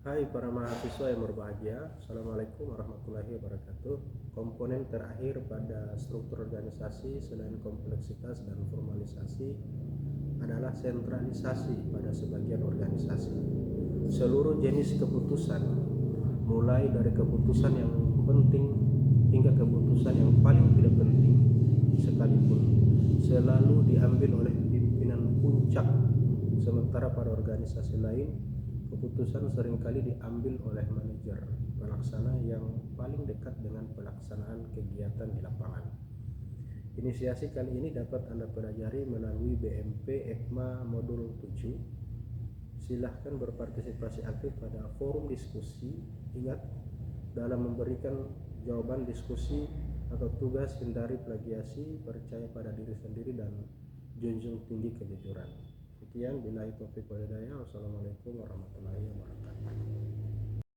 Hai para mahasiswa yang berbahagia, Assalamualaikum warahmatullahi wabarakatuh. Komponen terakhir pada struktur organisasi selain kompleksitas dan formalisasi adalah sentralisasi pada sebagian organisasi. Seluruh jenis keputusan, mulai dari keputusan yang penting hingga keputusan yang paling tidak penting sekalipun, selalu diambil oleh pimpinan puncak, sementara pada organisasi lain keputusan seringkali diambil oleh manajer pelaksana yang paling dekat dengan pelaksanaan kegiatan di lapangan. Inisiasi kali ini dapat Anda pelajari melalui BMP EKMA Modul 7. Silahkan berpartisipasi aktif pada forum diskusi. Ingat, dalam memberikan jawaban diskusi atau tugas, hindari plagiasi, percaya pada diri sendiri, dan junjung tinggi kejujuran. Sekian, billahi taufiq wal hidayah. Wassalamualaikum warahmatullahi wabarakatuh.